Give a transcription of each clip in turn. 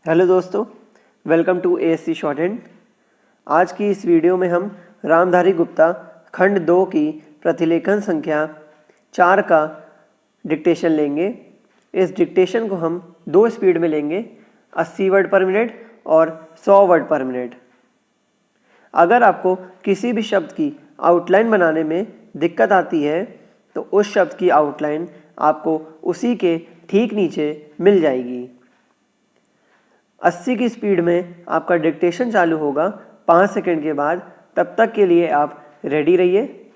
Hello दोस्तों, welcome to ASC shorthand. आज की इस वीडियो में हम रामधारी गुप्ता खंड 2 की प्रतिलेखन संख्या 4 का डिक्टेशन लेंगे। इस डिक्टेशन को हम 2 स्पीड में लेंगे, 80 वर्ड पर मिनट और 100 वर्ड पर मिनट। अगर आपको किसी भी शब्द की आउटलाइन बनाने में दिक्कत आती है तो उस शब्द की आउटलाइन आपको उसी के ठीक नीचे मिल जाएगी। 80 की स्पीड में आपका डिक्टेशन चालू होगा 5 सेकंड के बाद। तब तक के लिए आप रेडी रहिए।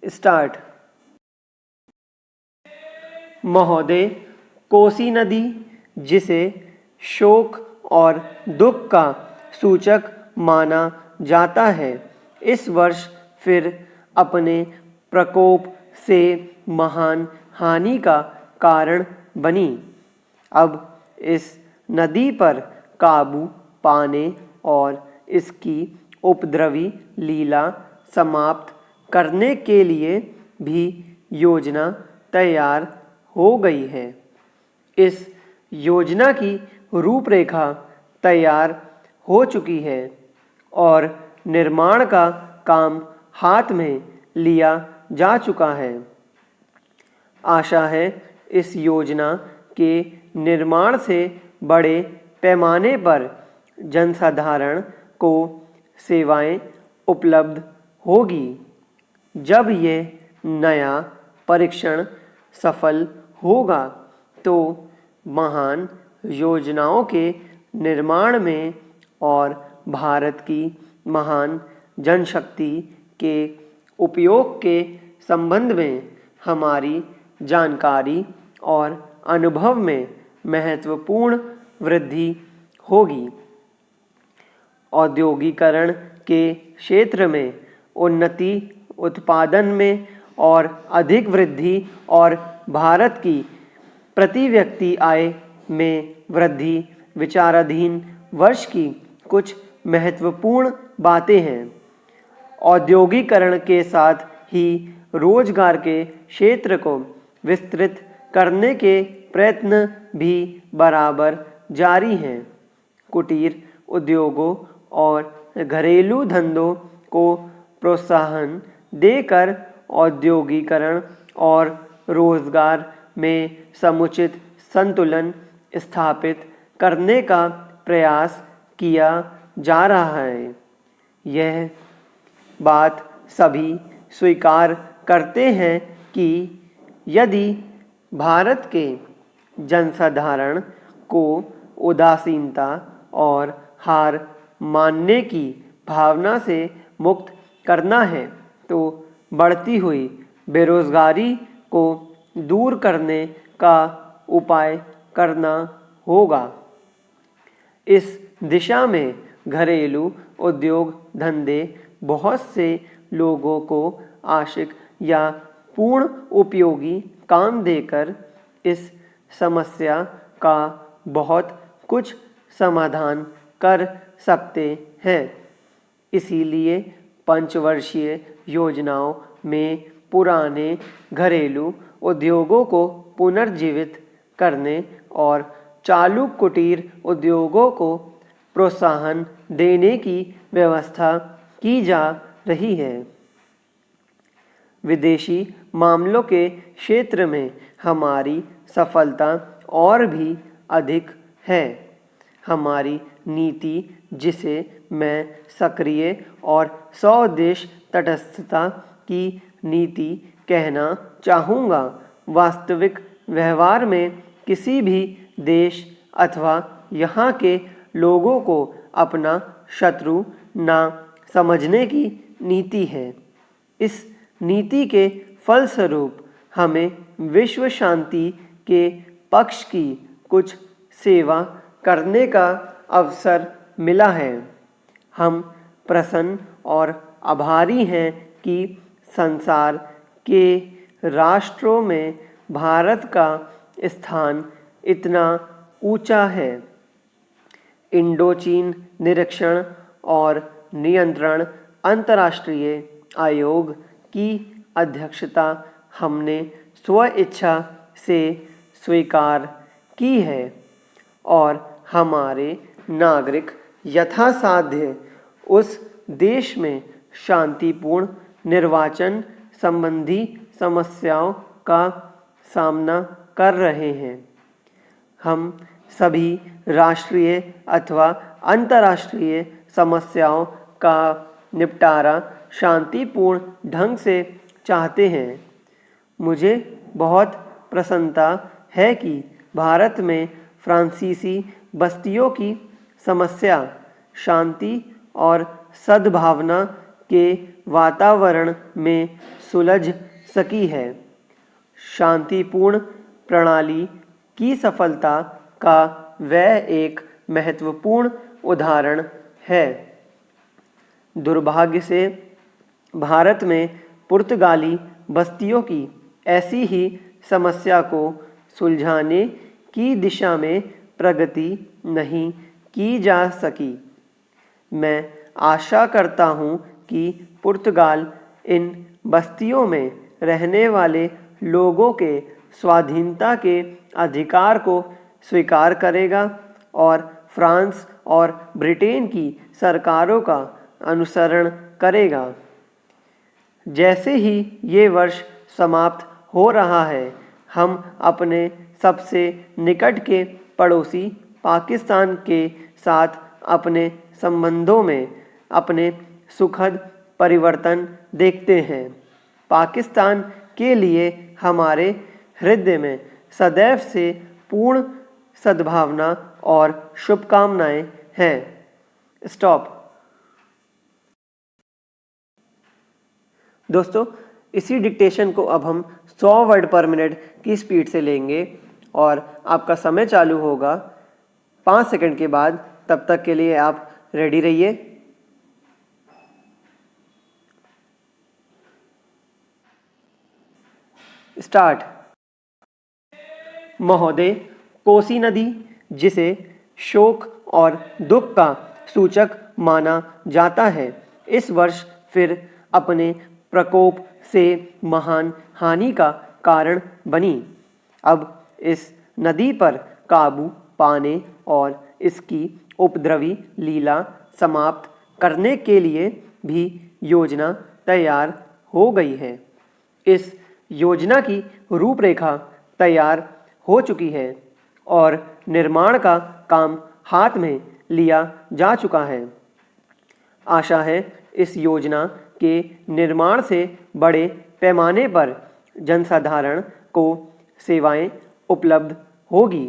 स्टार्ट। महोदय, कोसी नदी जिसे शोक और दुख का सूचक माना जाता है, इस वर्ष फिर अपने प्रकोप से महान हानि का कारण बनी। अब इस नदी पर काबू पाने और इसकी उपद्रवी लीला समाप्त करने के लिए भी योजना तैयार हो गई है। इस योजना की रूपरेखा तैयार हो चुकी है और निर्माण का काम हाथ में लिया जा चुका है। आशा है इस योजना के निर्माण से बड़े पैमाने पर जनसाधारण को सेवाएं उपलब्ध होगी। जब ये नया परीक्षण सफल होगा तो महान योजनाओं के निर्माण में और भारत की महान जनशक्ति के उपयोग के संबंध में हमारी जानकारी और अनुभव में महत्वपूर्ण वृद्धि होगी। औद्योगिकरण के क्षेत्र में उन्नति, उत्पादन में और अधिक वृद्धि और भारत की प्रति व्यक्ति आय में वृद्धि विचाराधीन वर्ष की कुछ महत्वपूर्ण बातें हैं। औद्योगिकरण के साथ ही रोजगार के क्षेत्र को विस्तृत करने के प्रयत्न भी बराबर जारी हैं। कुटीर उद्योगों और घरेलू धंधों को प्रोत्साहन देकर औद्योगिकरण और रोजगार में समुचित संतुलन स्थापित करने का प्रयास किया जा रहा है। यह बात सभी स्वीकार करते हैं कि यदि भारत के जनसाधारण को उदासीनता और हार मानने की भावना से मुक्त करना है तो बढ़ती हुई बेरोजगारी को दूर करने का उपाय करना होगा। इस दिशा में घरेलू उद्योग धंधे बहुत से लोगों को आंशिक या पूर्ण उपयोगी काम देकर इस समस्या का बहुत कुछ समाधान कर सकते हैं। इसीलिए पंचवर्षीय योजनाओं में पुराने घरेलू उद्योगों को पुनर्जीवित करने और चालू कुटीर उद्योगों को प्रोत्साहन देने की व्यवस्था की जा रही है। विदेशी मामलों के क्षेत्र में हमारी सफलता और भी अधिक है। हमारी नीति, जिसे मैं सक्रिय और स्वदेश तटस्थता की नीति कहना चाहूँगा, वास्तविक व्यवहार में किसी भी देश अथवा यहाँ के लोगों को अपना शत्रु ना समझने की नीति है। इस नीति के फलस्वरूप हमें विश्व शांति के पक्ष की कुछ सेवा करने का अवसर मिला है। हम प्रसन्न और आभारी हैं कि संसार के राष्ट्रों में भारत का स्थान इतना ऊंचा है। इंडोचीन निरीक्षण और नियंत्रण अंतर्राष्ट्रीय आयोग की अध्यक्षता हमने स्व इच्छा से स्वीकार की है और हमारे नागरिक यथासाध्य उस देश में शांतिपूर्ण निर्वाचन संबंधी समस्याओं का सामना कर रहे हैं। हम सभी राष्ट्रीय अथवा अंतर्राष्ट्रीय समस्याओं का निपटारा शांतिपूर्ण ढंग से चाहते हैं। मुझे बहुत प्रसन्नता है कि भारत में फ्रांसीसी बस्तियों की समस्या शांति और सद्भावना के वातावरण में सुलझ सकी है। शांतिपूर्ण प्रणाली की सफलता का वह एक महत्वपूर्ण उदाहरण है। दुर्भाग्य से भारत में पुर्तगाली बस्तियों की ऐसी ही समस्या को सुलझाने की दिशा में प्रगति नहीं की जा सकी। मैं आशा करता हूँ कि पुर्तगाल इन बस्तियों में रहने वाले लोगों के स्वाधीनता के अधिकार को स्वीकार करेगा और फ्रांस और ब्रिटेन की सरकारों का अनुसरण करेगा। जैसे ही ये वर्ष समाप्त हो रहा है, हम अपने सबसे निकट के पड़ोसी पाकिस्तान के साथ अपने संबंधों में अपने सुखद परिवर्तन देखते हैं। पाकिस्तान के लिए हमारे हृदय में सदैव से पूर्ण सद्भावना और शुभकामनाएं हैं। स्टॉप। दोस्तों, इसी डिक्टेशन को अब हम 100 वर्ड पर मिनट की स्पीड से लेंगे और आपका समय चालू होगा 5 सेकंड के बाद। तब तक के लिए आप रेडी रहिए। स्टार्ट। महोदय, कोसी नदी, जिसे शोक और दुख का सूचक माना जाता है, इस वर्ष फिर अपने प्रकोप से महान हानि का कारण बनी। अब इस नदी पर काबू पाने और इसकी उपद्रवी लीला समाप्त करने के लिए भी योजना तैयार हो गई है। इस योजना की रूपरेखा तैयार हो चुकी है और निर्माण का काम हाथ में लिया जा चुका है। आशा है इस योजना के निर्माण से बड़े पैमाने पर जनसाधारण को सेवाएं उपलब्ध होगी।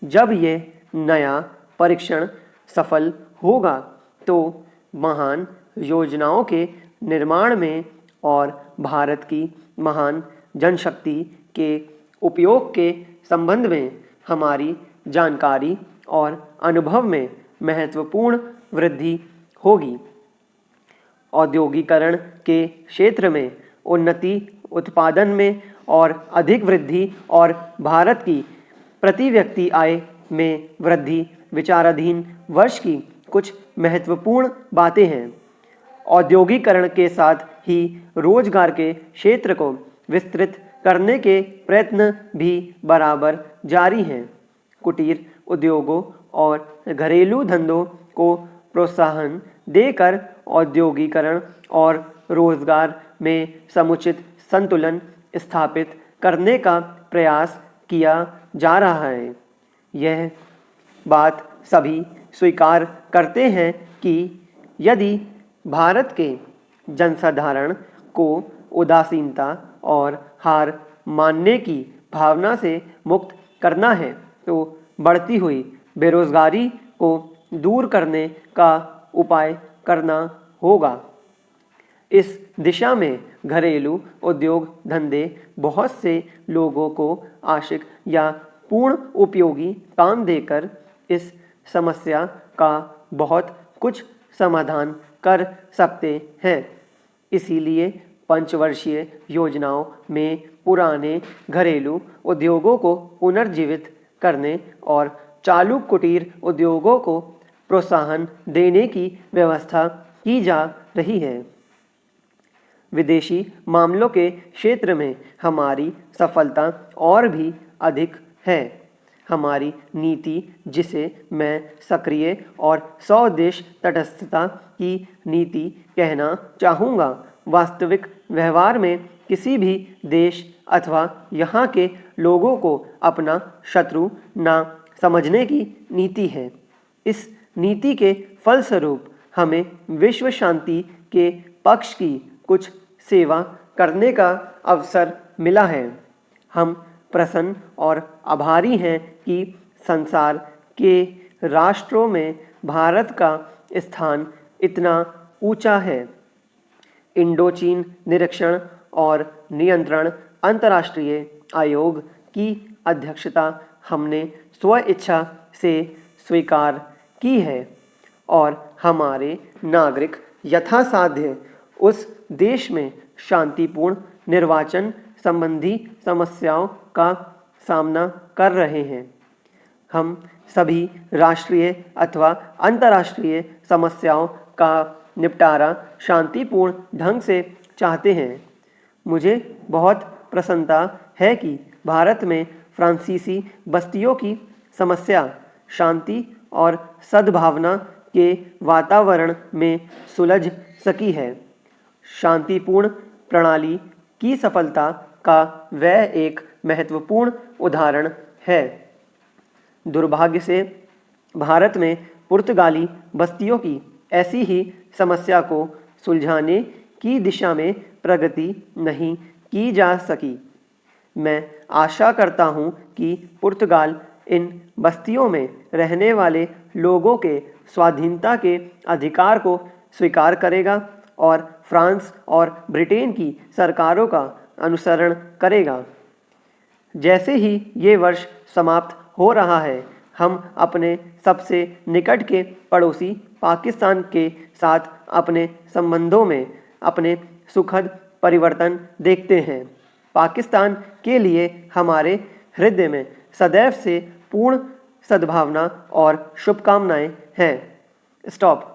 जब यह नया परीक्षण सफल होगा तो महान योजनाओं के निर्माण में और भारत की महान जनशक्ति के उपयोग के संबंध में हमारी जानकारी और अनुभव में महत्वपूर्ण वृद्धि होगी। औद्योगिकरण के क्षेत्र में उन्नति, उत्पादन में और अधिक वृद्धि और भारत की प्रति व्यक्ति आय में वृद्धि विचाराधीन वर्ष की कुछ महत्वपूर्ण बातें हैं। औद्योगिकरण के साथ ही रोजगार के क्षेत्र को विस्तृत करने के प्रयत्न भी बराबर जारी हैं। कुटीर उद्योगों और घरेलू धंधों को प्रोत्साहन देकर औद्योगिकरण और रोजगार में समुचित संतुलन स्थापित करने का प्रयास किया जा रहा है। यह बात सभी स्वीकार करते हैं कि यदि भारत के जनसाधारण को उदासीनता और हार मानने की भावना से मुक्त करना है तो बढ़ती हुई बेरोजगारी को दूर करने का उपाय करना होगा। इस दिशा में घरेलू उद्योग धंधे बहुत से लोगों को आंशिक या पूर्ण उपयोगी काम देकर इस समस्या का बहुत कुछ समाधान कर सकते हैं। इसीलिए पंचवर्षीय योजनाओं में पुराने घरेलू उद्योगों को पुनर्जीवित करने और चालू कुटीर उद्योगों को प्रोत्साहन देने की व्यवस्था की जा रही है। विदेशी मामलों के क्षेत्र में हमारी सफलता और भी अधिक है। हमारी नीति, जिसे मैं सक्रिय और स्वदेश तटस्थता की नीति कहना चाहूँगा, वास्तविक व्यवहार में किसी भी देश अथवा यहाँ के लोगों को अपना शत्रु ना समझने की नीति है। इस नीति के फलस्वरूप हमें विश्व शांति के पक्ष की कुछ सेवा करने का अवसर मिला है। हम प्रसन्न और आभारी हैं कि संसार के राष्ट्रों में भारत का स्थान इतना ऊंचा है। इंडोचीन निरीक्षण और नियंत्रण अंतर्राष्ट्रीय आयोग की अध्यक्षता हमने स्वेच्छा से स्वीकार की है और हमारे नागरिक यथासाध्य उस देश में शांतिपूर्ण निर्वाचन संबंधी समस्याओं का सामना कर रहे हैं। हम सभी राष्ट्रीय अथवा अंतर्राष्ट्रीय समस्याओं का निपटारा शांतिपूर्ण ढंग से चाहते हैं। मुझे बहुत प्रसन्नता है कि भारत में फ्रांसीसी बस्तियों की समस्या शांति और सद्भावना के वातावरण में सुलझ सकी है। शांतिपूर्ण प्रणाली की सफलता का वह एक महत्वपूर्ण उदाहरण है। दुर्भाग्य से भारत में पुर्तगाली बस्तियों की ऐसी ही समस्या को सुलझाने की दिशा में प्रगति नहीं की जा सकी। मैं आशा करता हूँ कि पुर्तगाल इन बस्तियों में रहने वाले लोगों के स्वाधीनता के अधिकार को स्वीकार करेगा और फ्रांस और ब्रिटेन की सरकारों का अनुसरण करेगा। जैसे ही ये वर्ष समाप्त हो रहा है, हम अपने सबसे निकट के पड़ोसी पाकिस्तान के साथ अपने संबंधों में अपने सुखद परिवर्तन देखते हैं। पाकिस्तान के लिए हमारे हृदय में सदैव से पूर्ण सद्भावना और शुभकामनाएं हैं। स्टॉप।